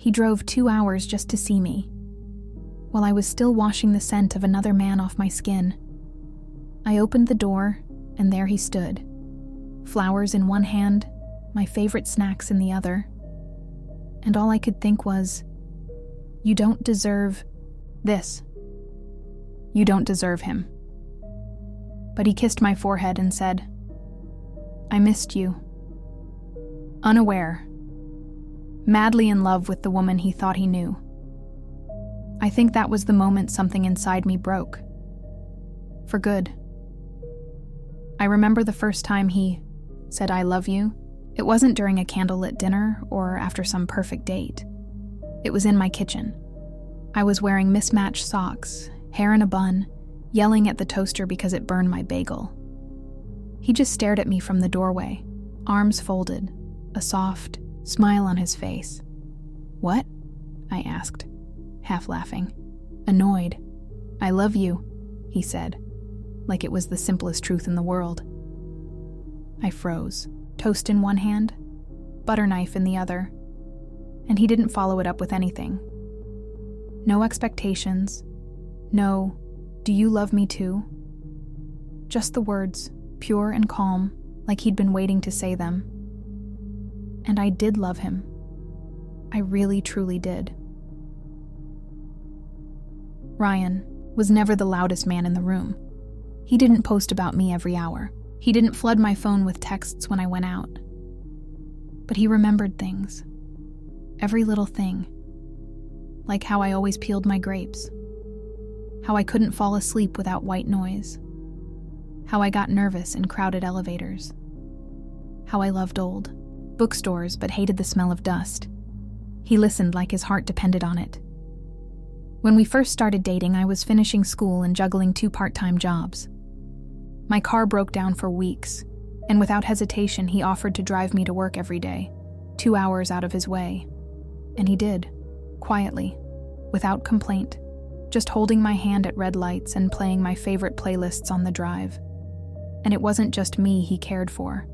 He drove 2 hours just to see me, while I was still washing the scent of another man off my skin. I opened the door, and there he stood. Flowers in one hand, my favorite snacks in the other. And all I could think was, you don't deserve this. You don't deserve him. But he kissed my forehead and said, I missed you. Unaware, madly in love with the woman he thought he knew. I think that was the moment something inside me broke. For good. I remember the first time he said I love you. It wasn't during a candlelit dinner or after some perfect date. It was in my kitchen. I was wearing mismatched socks, hair in a bun, yelling at the toaster because it burned my bagel. He just stared at me from the doorway, arms folded, a soft smile on his face. What? I asked, half laughing, annoyed. I love you, he said, like it was the simplest truth in the world. I froze, toast in one hand, butter knife in the other, and he didn't follow it up with anything. No expectations, no, do you love me too? Just the words, pure and calm, like he'd been waiting to say them. And I did love him. I really, truly did. Ryan was never the loudest man in the room. He didn't post about me every hour. He didn't flood my phone with texts when I went out. But he remembered things. Every little thing. Like how I always peeled my grapes. How I couldn't fall asleep without white noise. How I got nervous in crowded elevators. How I loved old bookstores but hated the smell of dust. He listened like his heart depended on it. When we first started dating, I was finishing school and juggling 2 part-time jobs. My car broke down for weeks, and without hesitation, he offered to drive me to work every day, 2 hours out of his way. And he did, quietly, without complaint, just holding my hand at red lights and playing my favorite playlists on the drive. And it wasn't just me he cared for.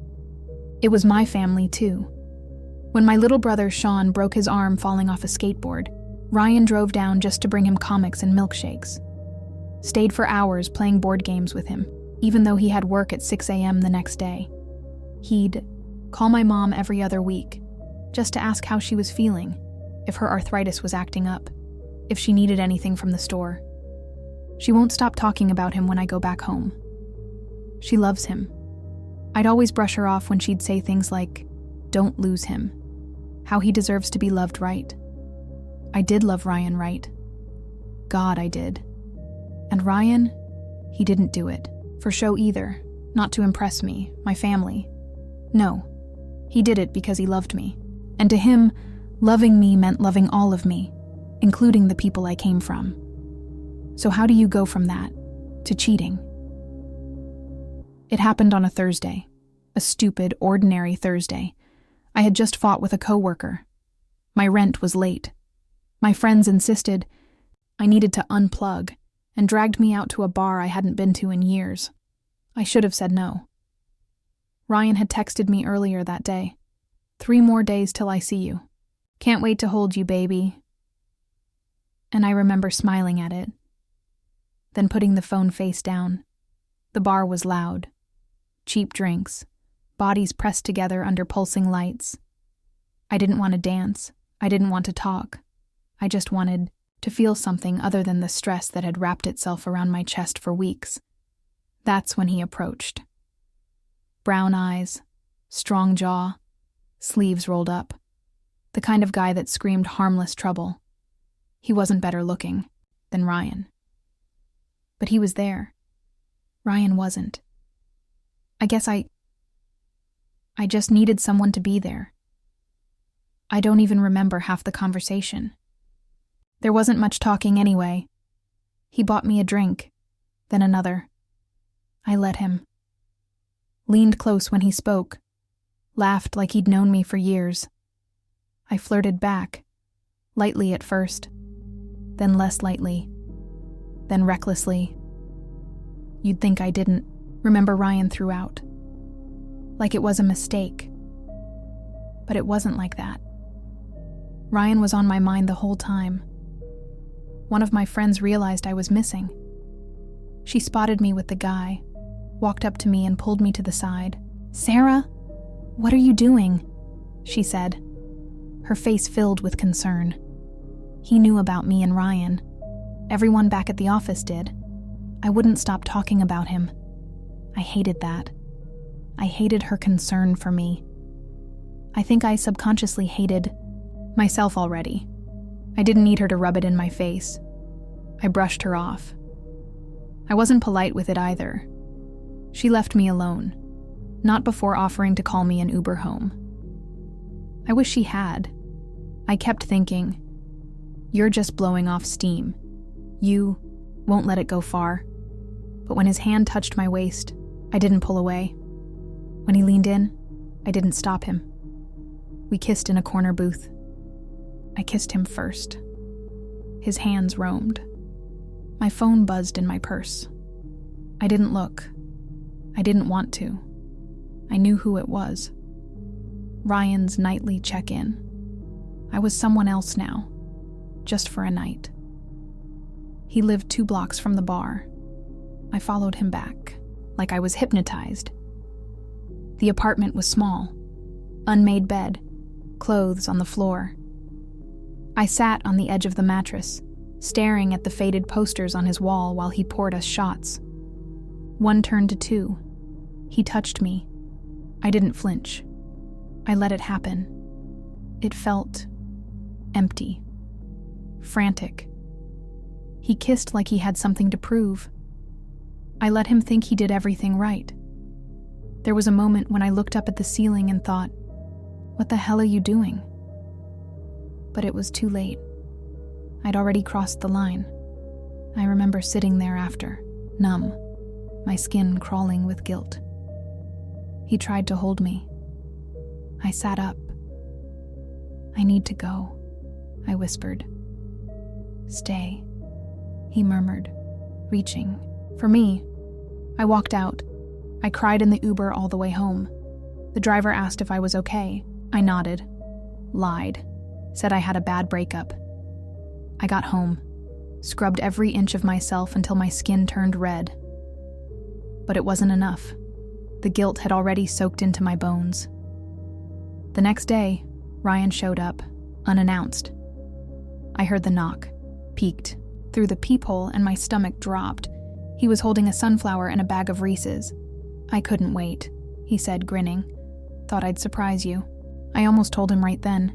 It was my family, too. When my little brother Sean broke his arm falling off a skateboard, Ryan drove down just to bring him comics and milkshakes. Stayed for hours playing board games with him, even though he had work at 6 a.m. the next day. He'd call my mom every other week, just to ask how she was feeling, if her arthritis was acting up, if she needed anything from the store. She won't stop talking about him when I go back home. She loves him. I'd always brush her off when she'd say things like, "Don't lose him," how he deserves to be loved right. I did love Ryan right. God, I did. And Ryan, he didn't do it for show either, not to impress me, my family. No, he did it because he loved me. And to him, loving me meant loving all of me, including the people I came from. So how do you go from that to cheating? It happened on a Thursday, a stupid, ordinary Thursday. I had just fought with a coworker. My rent was late. My friends insisted I needed to unplug and dragged me out to a bar I hadn't been to in years. I should have said no. Ryan had texted me earlier that day. 3 more days till I see you. Can't wait to hold you, baby. And I remember smiling at it, then putting the phone face down. The bar was loud. Cheap drinks, bodies pressed together under pulsing lights. I didn't want to dance. I didn't want to talk. I just wanted to feel something other than the stress that had wrapped itself around my chest for weeks. That's when he approached. Brown eyes, strong jaw, sleeves rolled up. The kind of guy that screamed harmless trouble. He wasn't better looking than Ryan. But he was there. Ryan wasn't. I guess I just needed someone to be there. I don't even remember half the conversation. There wasn't much talking anyway. He bought me a drink, then another. I let him. Leaned close when he spoke, laughed like he'd known me for years. I flirted back, lightly at first, then less lightly, then recklessly. You'd think I didn't remember Ryan throughout, like it was a mistake. But it wasn't like that. Ryan was on my mind the whole time. One of my friends realized I was missing. She spotted me with the guy, walked up to me and pulled me to the side. "Sarah, what are you doing?" she said, her face filled with concern. He knew about me and Ryan. Everyone back at the office did. I wouldn't stop talking about him. I hated that. I hated her concern for me. I think I subconsciously hated myself already. I didn't need her to rub it in my face. I brushed her off. I wasn't polite with it either. She left me alone, not before offering to call me an Uber home. I wish she had. I kept thinking, "You're just blowing off steam. You won't let it go far." But when his hand touched my waist, I didn't pull away. When he leaned in, I didn't stop him. We kissed in a corner booth. I kissed him first. His hands roamed. My phone buzzed in my purse. I didn't look. I didn't want to. I knew who it was. Ryan's nightly check-in. I was someone else now, just for a night. He lived 2 blocks from the bar. I followed him back, like I was hypnotized. The apartment was small. Unmade bed, clothes on the floor. I sat on the edge of the mattress, staring at the faded posters on his wall while he poured us shots. 1 turned to 2. He touched me. I didn't flinch. I let it happen. It felt empty, frantic. He kissed like he had something to prove. I let him think he did everything right. There was a moment when I looked up at the ceiling and thought, "What the hell are you doing?" But it was too late. I'd already crossed the line. I remember sitting there after, numb, my skin crawling with guilt. He tried to hold me. I sat up. "I need to go," I whispered. "Stay," he murmured, reaching for me. I walked out. I cried in the Uber all the way home. The driver asked if I was okay. I nodded, lied, said I had a bad breakup. I got home, scrubbed every inch of myself until my skin turned red. But it wasn't enough. The guilt had already soaked into my bones. The next day, Ryan showed up, unannounced. I heard the knock, peeked through the peephole, and my stomach dropped. He was holding a sunflower and a bag of Reese's. "I couldn't wait," he said, grinning. "Thought I'd surprise you." I almost told him right then.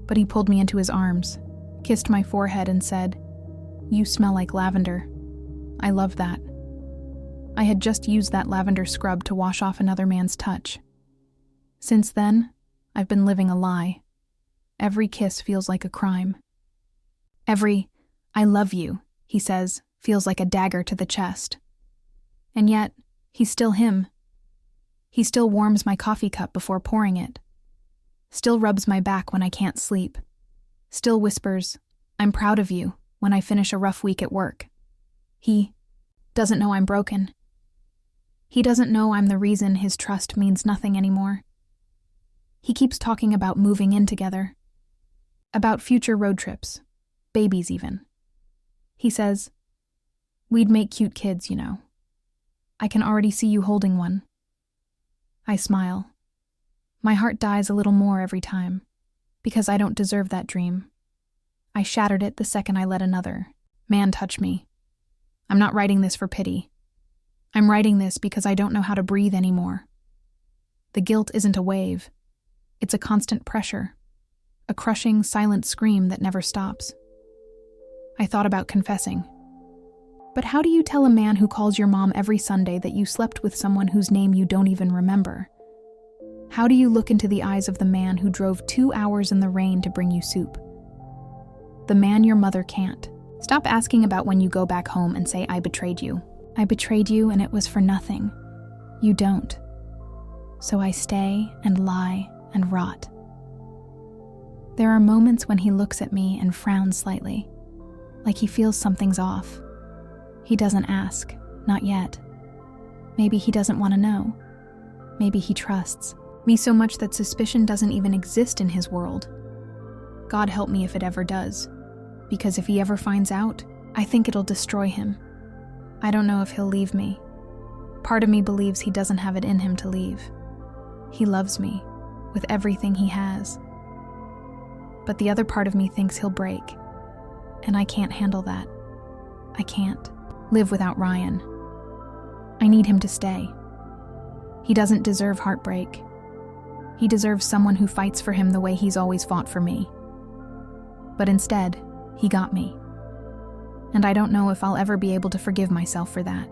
But he pulled me into his arms, kissed my forehead, and said, "You smell like lavender." I love that. I had just used that lavender scrub to wash off another man's touch. Since then, I've been living a lie. Every kiss feels like a crime. Every "I love you," he says, feels like a dagger to the chest. And yet, he's still him. He still warms my coffee cup before pouring it. Still rubs my back when I can't sleep. Still whispers, "I'm proud of you," when I finish a rough week at work. He doesn't know I'm broken. He doesn't know I'm the reason his trust means nothing anymore. He keeps talking about moving in together, about future road trips, babies even. He says, "We'd make cute kids, you know. I can already see you holding one." I smile. My heart dies a little more every time, because I don't deserve that dream. I shattered it the second I let another man touch me. I'm not writing this for pity. I'm writing this because I don't know how to breathe anymore. The guilt isn't a wave. It's a constant pressure, a crushing, silent scream that never stops. I thought about confessing. But how do you tell a man who calls your mom every Sunday that you slept with someone whose name you don't even remember? How do you look into the eyes of the man who drove 2 hours in the rain to bring you soup? The man your mother can't. Stop asking about when you go back home and say, "I betrayed you." I betrayed you and it was for nothing. You don't. So I stay and lie and rot. There are moments when he looks at me and frowns slightly, like he feels something's off. He doesn't ask, not yet. Maybe he doesn't want to know. Maybe he trusts me so much that suspicion doesn't even exist in his world. God help me if it ever does. Because if he ever finds out, I think it'll destroy him. I don't know if he'll leave me. Part of me believes he doesn't have it in him to leave. He loves me, with everything he has. But the other part of me thinks he'll break. And I can't handle that. I can't live without Ryan. I need him to stay. He doesn't deserve heartbreak. He deserves someone who fights for him the way he's always fought for me. But instead, he got me. And I don't know if I'll ever be able to forgive myself for that.